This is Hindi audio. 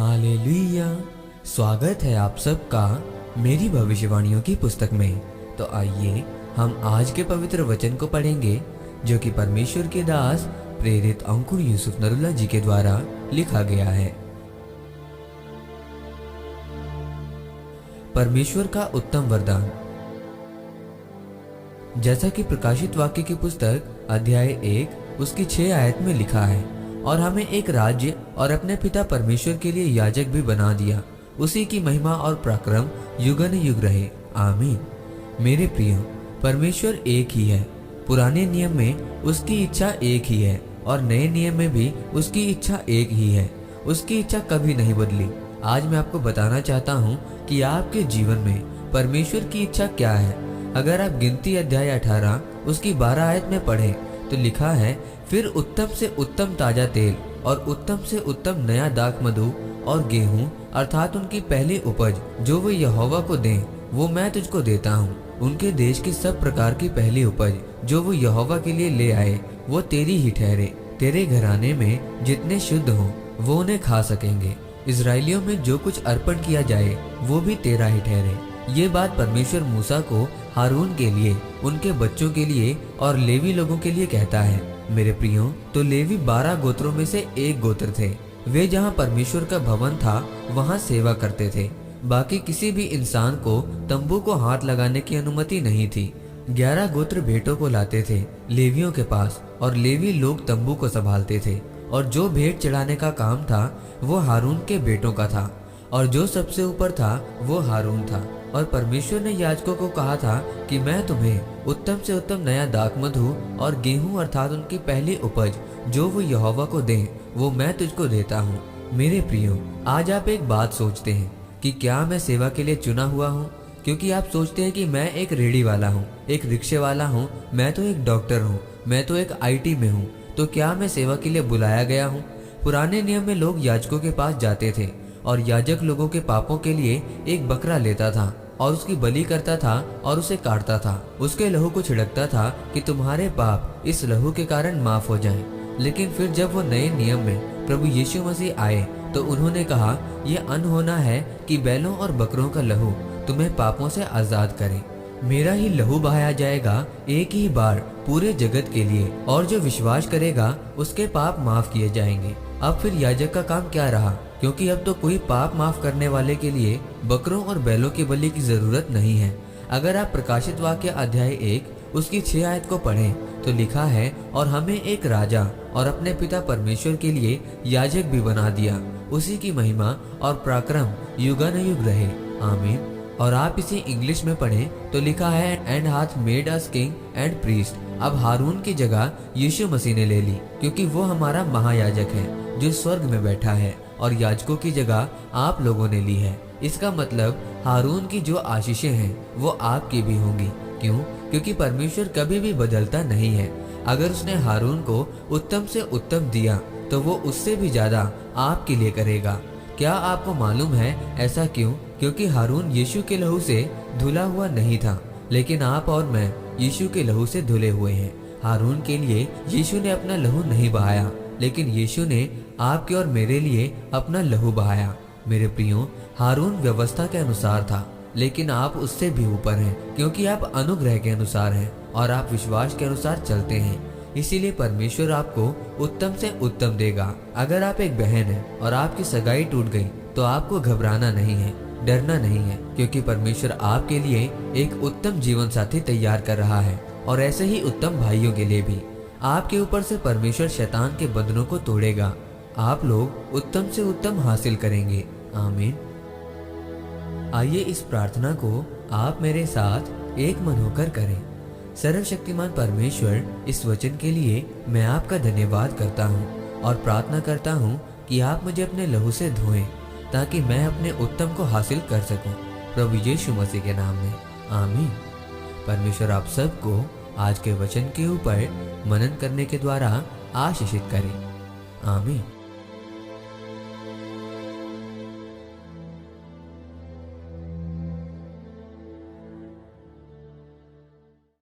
हालेलुया। स्वागत है आप सबका मेरी भविष्यवाणियों की पुस्तक में। तो आइए हम आज के पवित्र वचन को पढ़ेंगे जो कि परमेश्वर के दास प्रेरित अंकुर यूसुफ नरुल्ला जी के द्वारा लिखा गया है। परमेश्वर का उत्तम वरदान। जैसा कि प्रकाशित वाक्य की पुस्तक अध्याय 1 उसकी 6 आयत में लिखा है, और हमें एक राज्य और अपने पिता परमेश्वर के लिए याजक भी बना दिया, उसी की महिमा और पराक्रम युगन युग रहे। आमीन। मेरे प्रियो, परमेश्वर एक ही है। पुराने नियम में उसकी इच्छा एक ही है और नए नियम में भी उसकी इच्छा एक ही है। उसकी इच्छा कभी नहीं बदली। आज मैं आपको बताना चाहता हूँ कि आपके जीवन में परमेश्वर की इच्छा क्या है। अगर आप गिनती अध्याय 18 उसकी 12 आयत में पढ़ें तो लिखा है, फिर उत्तम से उत्तम ताजा तेल और उत्तम से उत्तम नया दाख मधु और गेहूं अर्थात उनकी पहली उपज जो वो यहोवा को दें, वो मैं तुझको देता हूँ। उनके देश की सब प्रकार की पहली उपज जो वो यहोवा के लिए ले आए, वो तेरी ही ठहरे। तेरे घराने में जितने शुद्ध हों वो उन्हें खा सकेंगे। इजराइलियों में जो कुछ अर्पण किया जाए वो भी तेरा ही ठहरे। ये बात परमेश्वर मूसा को हारून के लिए, उनके बच्चों के लिए और लेवी लोगों के लिए कहता है। मेरे प्रियो, तो लेवी 12 गोत्रों में से एक गोत्र थे। वे जहाँ परमेश्वर का भवन था वहाँ सेवा करते थे। बाकी किसी भी इंसान को तंबू को हाथ लगाने की अनुमति नहीं थी। 11 गोत्र भेंटों को लाते थे लेवियों के पास, और लेवी लोग तंबू को संभालते थे। और जो भेंट चढ़ाने का काम था वो हारून के बेटों का था, और जो सबसे ऊपर था वो हारून था। और परमेश्वर ने याजकों को कहा था कि मैं तुम्हें उत्तम से उत्तम नया दाख मधु और गेहूं अर्थात उनकी पहली उपज जो वो यहोवा को दें, वो मैं तुझको देता हूँ। मेरे प्रियो, आज आप एक बात सोचते हैं कि क्या मैं सेवा के लिए चुना हुआ हूँ? क्योंकि आप सोचते हैं कि मैं एक रेडी वाला हूँ, एक रिक्शे वाला हूँ, मैं तो एक डॉक्टर हूँ, मैं तो एक IT में हूँ, तो क्या मैं सेवा के लिए बुलाया गया हूँ? पुराने नियम में लोग याजकों के पास जाते थे और याजक लोगों के पापों के लिए एक बकरा लेता था और उसकी बलि करता था और उसे काटता था। उसके लहू को छिड़कता था कि तुम्हारे पाप इस लहू के कारण माफ हो जाएं। लेकिन फिर जब वो नए नियम में प्रभु यीशु मसीह आए तो उन्होंने कहा, यह अनहोना है कि बैलों और बकरों का लहू तुम्हें पापों से आजाद करे। मेरा ही लहू बहाया जाएगा एक ही बार पूरे जगत के लिए, और जो विश्वास करेगा उसके पाप माफ किए जाएंगे। अब फिर याजक का काम क्या रहा? क्योंकि अब तो कोई पाप माफ करने वाले के लिए बकरों और बैलों की बलि की जरूरत नहीं है। अगर आप प्रकाशित वाक्य अध्याय 1 उसकी 6 आयत को पढ़ें तो लिखा है, और हमें एक राजा और अपने पिता परमेश्वर के लिए याजक भी बना दिया, उसी की महिमा और पराक्रम युगानुयुग रहे। आमीन। और आप इसे इंग्लिश में पढ़ें तो लिखा है, एंड हाथ made us king and priest. अब हारून की जगह यीशु मसीह ने ले ली, क्योंकि वो हमारा महायाजक है जो स्वर्ग में बैठा है, और याजकों की जगह आप लोगों ने ली है। इसका मतलब हारून की जो आशीषें हैं वो आपकी भी होंगी। क्यों? क्योंकि परमेश्वर कभी भी बदलता नहीं है। अगर उसने हारून को उत्तम से उत्तम दिया तो वो उससे भी ज्यादा आपके लिए करेगा। क्या आपको मालूम है ऐसा क्यों? क्योंकि हारून यीशु के लहू से धुला हुआ नहीं था, लेकिन आप और मैं यीशु के लहू से धुले हुए हैं। हारून के लिए यीशु ने अपना लहू नहीं बहाया, लेकिन यीशु ने आपके और मेरे लिए अपना लहू बहाया। मेरे प्रियो, हारून व्यवस्था के अनुसार था, लेकिन आप उससे भी ऊपर हैं, क्योंकि आप अनुग्रह के अनुसार हैं और आप विश्वास के अनुसार चलते हैं। इसीलिए परमेश्वर आपको उत्तम से उत्तम देगा। अगर आप एक बहन हैं और आपकी सगाई टूट गई तो आपको घबराना नहीं है, डरना नहीं है, क्योंकि परमेश्वर आपके लिए एक उत्तम जीवन साथी तैयार कर रहा है, और ऐसे ही उत्तम भाइयों के लिए भी। आपके ऊपर से परमेश्वर शैतान के बंधनों को तोड़ेगा। आप लोग उत्तम से उत्तम हासिल करेंगे। आमीन। आइए इस प्रार्थना को आप मेरे साथ एक मन होकर करें। सर्वशक्तिमान परमेश्वर, इस वचन के लिए मैं आपका धन्यवाद करता हूँ और प्रार्थना करता हूँ कि आप मुझे अपने लहू से धोएं ताकि मैं अपने उत्तम को हासिल कर सकूं। प्रभु यीशु मसीह के नाम में आमीन। परमेश्वर आप सबको आज के वचन के ऊपर मनन करने के द्वारा आशीषित करें। आमीन।